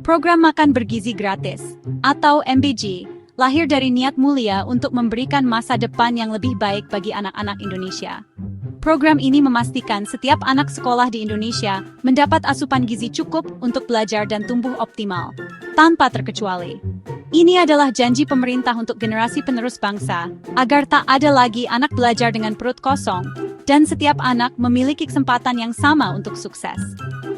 Program Makan Bergizi Gratis, atau MBG, lahir dari niat mulia untuk memberikan masa depan yang lebih baik bagi anak-anak Indonesia. Program ini memastikan setiap anak sekolah di Indonesia mendapat asupan gizi cukup untuk belajar dan tumbuh optimal, tanpa terkecuali. Ini adalah janji pemerintah untuk generasi penerus bangsa, agar tak ada lagi anak belajar dengan perut kosong, dan setiap anak memiliki kesempatan yang sama untuk sukses.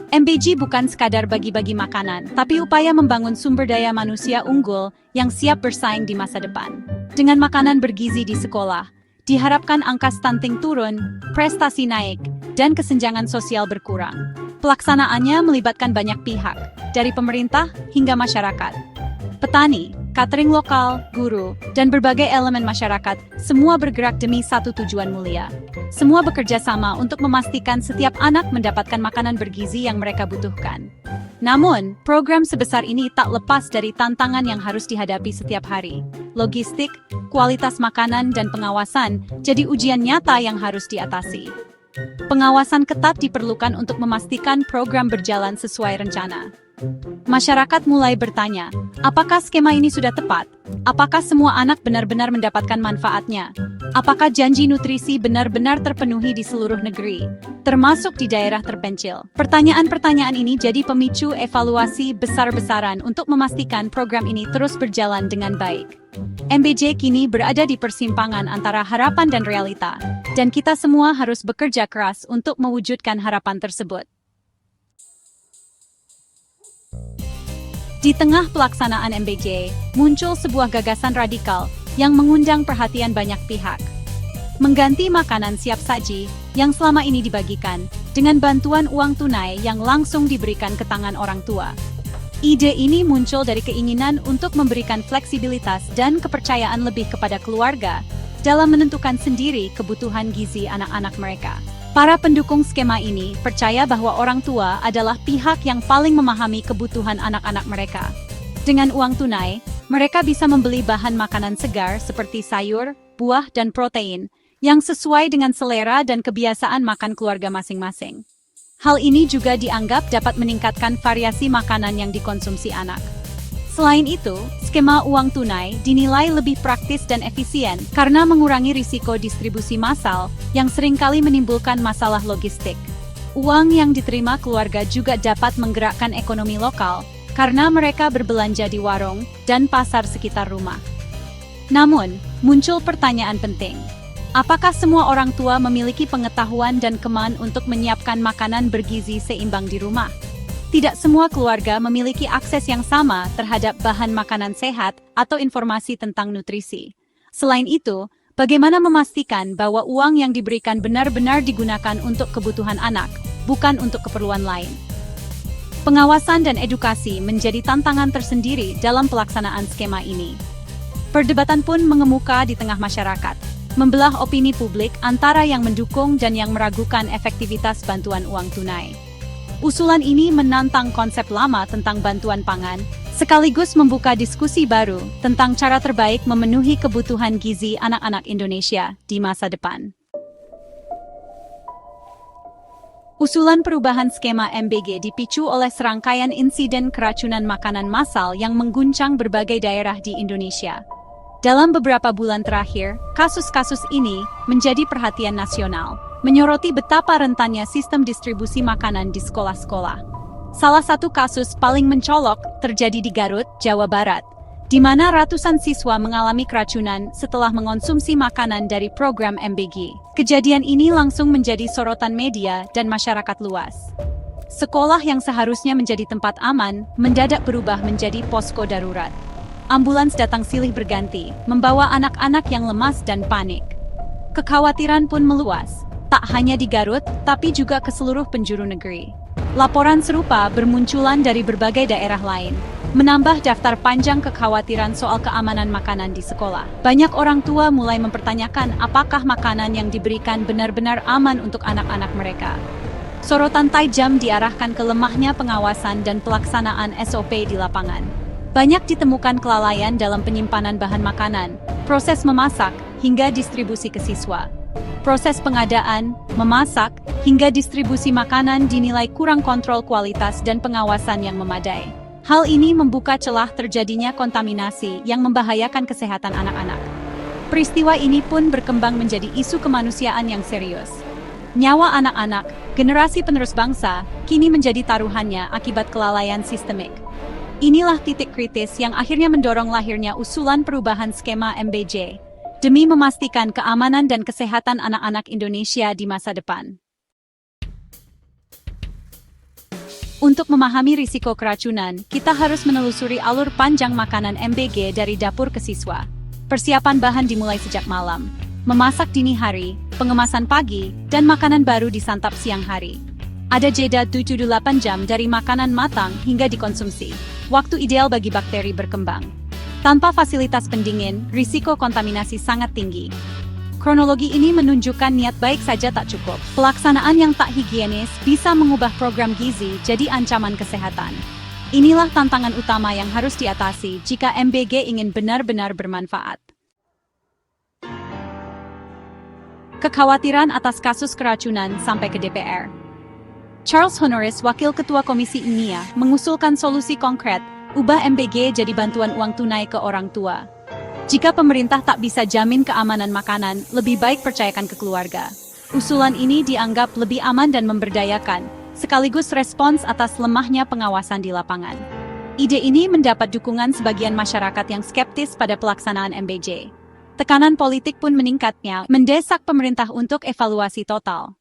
MBG bukan sekadar bagi-bagi makanan, tapi upaya membangun sumber daya manusia unggul yang siap bersaing di masa depan. Dengan makanan bergizi di sekolah, diharapkan angka stunting turun, prestasi naik, dan kesenjangan sosial berkurang. Pelaksanaannya melibatkan banyak pihak, dari pemerintah hingga masyarakat. Petani, catering lokal, guru, dan berbagai elemen masyarakat, semua bergerak demi satu tujuan mulia. Semua bekerja sama untuk memastikan setiap anak mendapatkan makanan bergizi yang mereka butuhkan. Namun, program sebesar ini tak lepas dari tantangan yang harus dihadapi setiap hari. Logistik, kualitas makanan, dan pengawasan jadi ujian nyata yang harus diatasi. Pengawasan ketat diperlukan untuk memastikan program berjalan sesuai rencana. Masyarakat mulai bertanya, apakah skema ini sudah tepat? Apakah semua anak benar-benar mendapatkan manfaatnya? Apakah janji nutrisi benar-benar terpenuhi di seluruh negeri, termasuk di daerah terpencil? Pertanyaan-pertanyaan ini jadi pemicu evaluasi besar-besaran untuk memastikan program ini terus berjalan dengan baik. MBJ kini berada di persimpangan antara harapan dan realita, dan kita semua harus bekerja keras untuk mewujudkan harapan tersebut. Di tengah pelaksanaan MBJ, muncul sebuah gagasan radikal yang mengundang perhatian banyak pihak. Mengganti makanan siap saji yang selama ini dibagikan dengan bantuan uang tunai yang langsung diberikan ke tangan orang tua. Ide ini muncul dari keinginan untuk memberikan fleksibilitas dan kepercayaan lebih kepada keluarga dalam menentukan sendiri kebutuhan gizi anak-anak mereka. Para pendukung skema ini percaya bahwa orang tua adalah pihak yang paling memahami kebutuhan anak-anak mereka. Dengan uang tunai, mereka bisa membeli bahan makanan segar seperti sayur, buah, dan protein yang sesuai dengan selera dan kebiasaan makan keluarga masing-masing. Hal ini juga dianggap dapat meningkatkan variasi makanan yang dikonsumsi anak. Selain itu, skema uang tunai dinilai lebih praktis dan efisien karena mengurangi risiko distribusi massal yang seringkali menimbulkan masalah logistik. Uang yang diterima keluarga juga dapat menggerakkan ekonomi lokal karena mereka berbelanja di warung dan pasar sekitar rumah. Namun, muncul pertanyaan penting. Apakah semua orang tua memiliki pengetahuan dan kemampuan untuk menyiapkan makanan bergizi seimbang di rumah? Tidak semua keluarga memiliki akses yang sama terhadap bahan makanan sehat atau informasi tentang nutrisi. Selain itu, bagaimana memastikan bahwa uang yang diberikan benar-benar digunakan untuk kebutuhan anak, bukan untuk keperluan lain? Pengawasan dan edukasi menjadi tantangan tersendiri dalam pelaksanaan skema ini. Perdebatan pun mengemuka di tengah masyarakat, membelah opini publik antara yang mendukung dan yang meragukan efektivitas bantuan uang tunai. Usulan ini menantang konsep lama tentang bantuan pangan, sekaligus membuka diskusi baru tentang cara terbaik memenuhi kebutuhan gizi anak-anak Indonesia di masa depan. Usulan perubahan skema MBG dipicu oleh serangkaian insiden keracunan makanan massal yang mengguncang berbagai daerah di Indonesia. Dalam beberapa bulan terakhir, kasus-kasus ini menjadi perhatian nasional, menyoroti betapa rentannya sistem distribusi makanan di sekolah-sekolah. Salah satu kasus paling mencolok terjadi di Garut, Jawa Barat, di mana ratusan siswa mengalami keracunan setelah mengonsumsi makanan dari program MBG. Kejadian ini langsung menjadi sorotan media dan masyarakat luas. Sekolah yang seharusnya menjadi tempat aman, mendadak berubah menjadi posko darurat. Ambulans datang silih berganti, membawa anak-anak yang lemas dan panik. Kekhawatiran pun meluas, tak hanya di Garut, tapi juga ke seluruh penjuru negeri. Laporan serupa bermunculan dari berbagai daerah lain, menambah daftar panjang kekhawatiran soal keamanan makanan di sekolah. Banyak orang tua mulai mempertanyakan apakah makanan yang diberikan benar-benar aman untuk anak-anak mereka. Sorotan tajam diarahkan ke lemahnya pengawasan dan pelaksanaan SOP di lapangan. Banyak ditemukan kelalaian dalam penyimpanan bahan makanan, proses memasak, hingga distribusi ke siswa. Proses pengadaan, memasak, hingga distribusi makanan dinilai kurang kontrol kualitas dan pengawasan yang memadai. Hal ini membuka celah terjadinya kontaminasi yang membahayakan kesehatan anak-anak. Peristiwa ini pun berkembang menjadi isu kemanusiaan yang serius. Nyawa anak-anak, generasi penerus bangsa, kini menjadi taruhannya akibat kelalaian sistemik. Inilah titik kritis yang akhirnya mendorong lahirnya usulan perubahan skema MBJ, demi memastikan keamanan dan kesehatan anak-anak Indonesia di masa depan. Untuk memahami risiko keracunan, kita harus menelusuri alur panjang makanan MBG dari dapur ke siswa. Persiapan bahan dimulai sejak malam, memasak dini hari, pengemasan pagi, dan makanan baru disantap siang hari. Ada jeda 7-8 jam dari makanan matang hingga dikonsumsi, waktu ideal bagi bakteri berkembang. Tanpa fasilitas pendingin, risiko kontaminasi sangat tinggi. Kronologi ini menunjukkan niat baik saja tak cukup. Pelaksanaan yang tak higienis bisa mengubah program gizi jadi ancaman kesehatan. Inilah tantangan utama yang harus diatasi jika MBG ingin benar-benar bermanfaat. Kekhawatiran atas kasus keracunan sampai ke DPR. Charles Honoris, Wakil Ketua Komisi Ilmiah, mengusulkan solusi konkret, ubah MBG jadi bantuan uang tunai ke orang tua. Jika pemerintah tak bisa jamin keamanan makanan, lebih baik percayakan ke keluarga. Usulan ini dianggap lebih aman dan memberdayakan, sekaligus respons atas lemahnya pengawasan di lapangan. Ide ini mendapat dukungan sebagian masyarakat yang skeptis pada pelaksanaan MBJ. Tekanan politik pun meningkatnya, mendesak pemerintah untuk evaluasi total.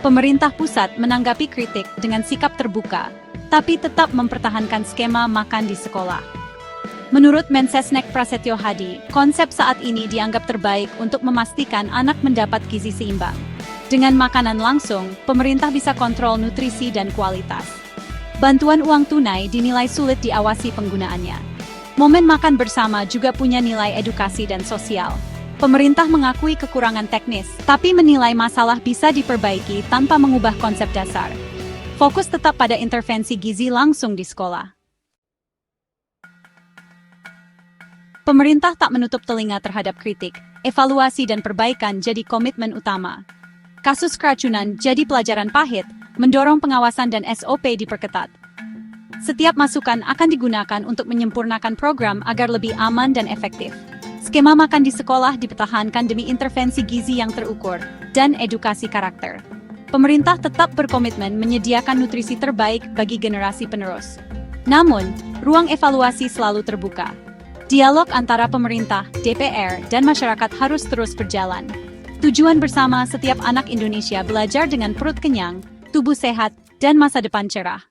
Pemerintah pusat menanggapi kritik dengan sikap terbuka, tapi tetap mempertahankan skema makan di sekolah. Menurut Mensesnek Prasetyo Hadi, konsep saat ini dianggap terbaik untuk memastikan anak mendapat gizi seimbang. Dengan makanan langsung, pemerintah bisa kontrol nutrisi dan kualitas. Bantuan uang tunai dinilai sulit diawasi penggunaannya. Momen makan bersama juga punya nilai edukasi dan sosial. Pemerintah mengakui kekurangan teknis, tapi menilai masalah bisa diperbaiki tanpa mengubah konsep dasar. Fokus tetap pada intervensi gizi langsung di sekolah. Pemerintah tak menutup telinga terhadap kritik, evaluasi dan perbaikan jadi komitmen utama. Kasus keracunan jadi pelajaran pahit, mendorong pengawasan dan SOP diperketat. Setiap masukan akan digunakan untuk menyempurnakan program agar lebih aman dan efektif. Skema makan di sekolah dipertahankan demi intervensi gizi yang terukur dan edukasi karakter. Pemerintah tetap berkomitmen menyediakan nutrisi terbaik bagi generasi penerus. Namun, ruang evaluasi selalu terbuka. Dialog antara pemerintah, DPR, dan masyarakat harus terus berjalan. Tujuan bersama setiap anak Indonesia belajar dengan perut kenyang, tubuh sehat, dan masa depan cerah.